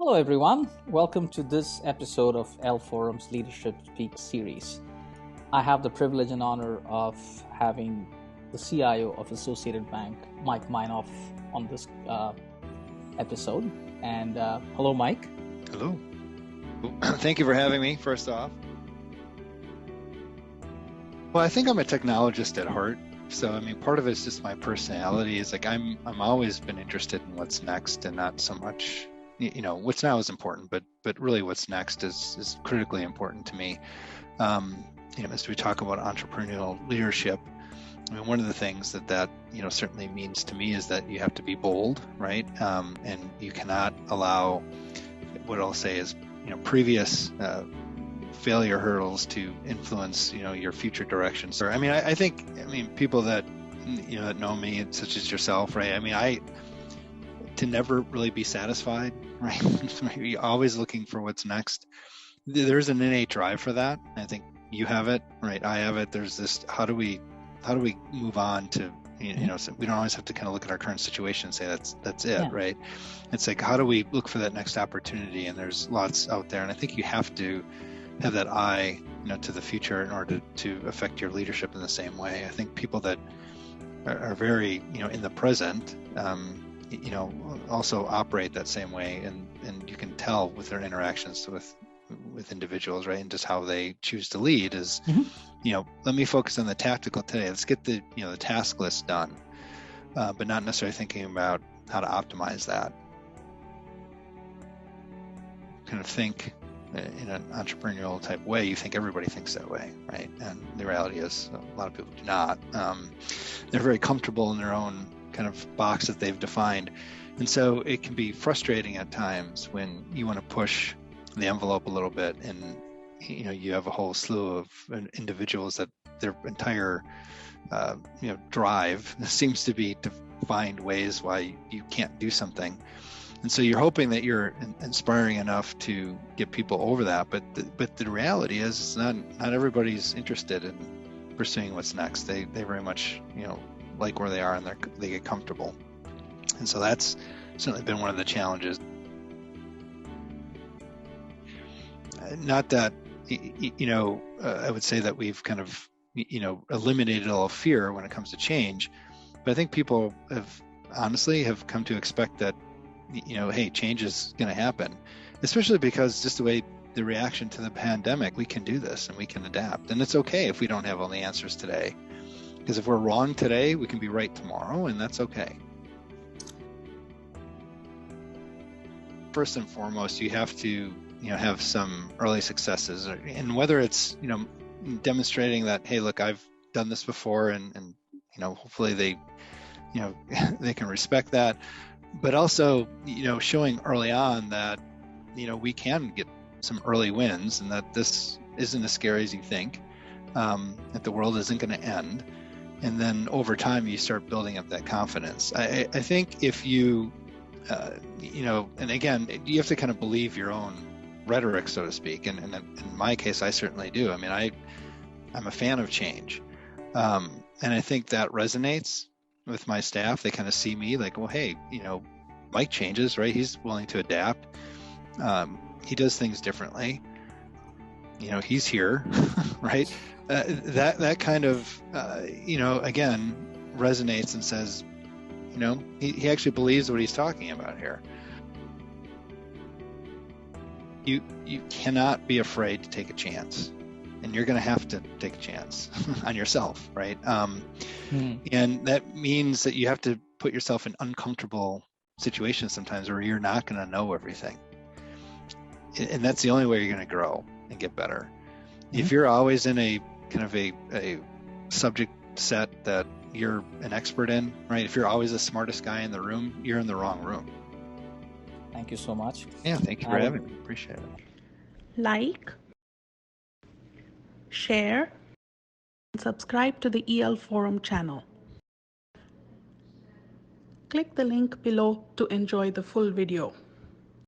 Hello, everyone. Welcome to this episode of L Forum's Leadership Speak series. I have the privilege and honor of having the CIO of Associated Bank, Mike Meinolf, on this episode. And hello, Mike. Hello. Thank you for having me, first off. Well, I think I'm a technologist at heart. So, part of it is just my personality. Is like I'm always been interested in what's next, and not so much, what's now is important, but really what's next is critically important to me. As we talk about entrepreneurial leadership, one of the things that certainly means to me is that you have to be bold, right? And you cannot allow what I'll say is, previous failure hurdles to influence, your future directions. Or, I think people that, that know me, such as yourself, right? To never really be satisfied, right? You're always looking for what's next. There's an innate drive for that. I think you have it, right? I have it. There's this, how do we move on to, so we don't always have to kind of look at our current situation and say that's it, yeah. Right? It's like, how do we look for that next opportunity? And there's lots out there. And I think you have to have that eye, to the future in order to affect your leadership in the same way. I think people that are very, in the present, also operate that same way, and you can tell with their interactions with individuals, right? And just how they choose to lead is, let me focus on the tactical today. Let's get the task list done, but not necessarily thinking about how to optimize that. Kind of think in an entrepreneurial type way. You think everybody thinks that way, right? And the reality is a lot of people do not. They're very comfortable in their own kind of box that they've defined. And so it can be frustrating at times when you want to push the envelope a little bit, and you have a whole slew of individuals that their entire drive seems to be to find ways why you can't do something. And so you're hoping that you're inspiring enough to get people over that, but the reality is it's not everybody's interested in pursuing what's next. They very much like where they are, and they get comfortable. And so that's certainly been one of the challenges. Not that I would say that we've kind of eliminated all fear when it comes to change, but I think people have come to expect that hey, change is going to happen, especially because just the way the reaction to the pandemic, we can do this and we can adapt, and it's okay if we don't have all the answers today, because if we're wrong today, we can be right tomorrow, and that's okay. First and foremost, you have to have some early successes, and whether it's demonstrating that, hey, look, I've done this before, and hopefully they they can respect that, but also showing early on that we can get some early wins, and that this isn't as scary as you think, that the world isn't going to end. And then over time you start building up that confidence. I think if you and again, you have to kind of believe your own rhetoric, so to speak, and in my case I certainly do. I'm a fan of change, and I think that resonates with my staff. They kind of see me like, well, hey, Mike changes, right? He's willing to adapt. He does things differently. He's here, right? That kind of, again, resonates and says, he actually believes what he's talking about here. You cannot be afraid to take a chance, and you're going to have to take a chance on yourself, right? And that means that you have to put yourself in uncomfortable situations sometimes where you're not going to know everything. And that's the only way you're going to grow and get better. If you're always in a kind of a subject set that you're an expert in, right? If you're always the smartest guy in the room, you're in the wrong room. Thank you so much. Yeah, thank you for having me. Appreciate it. Like, share, and subscribe to the EL Forum channel. Click the link below to enjoy the full video.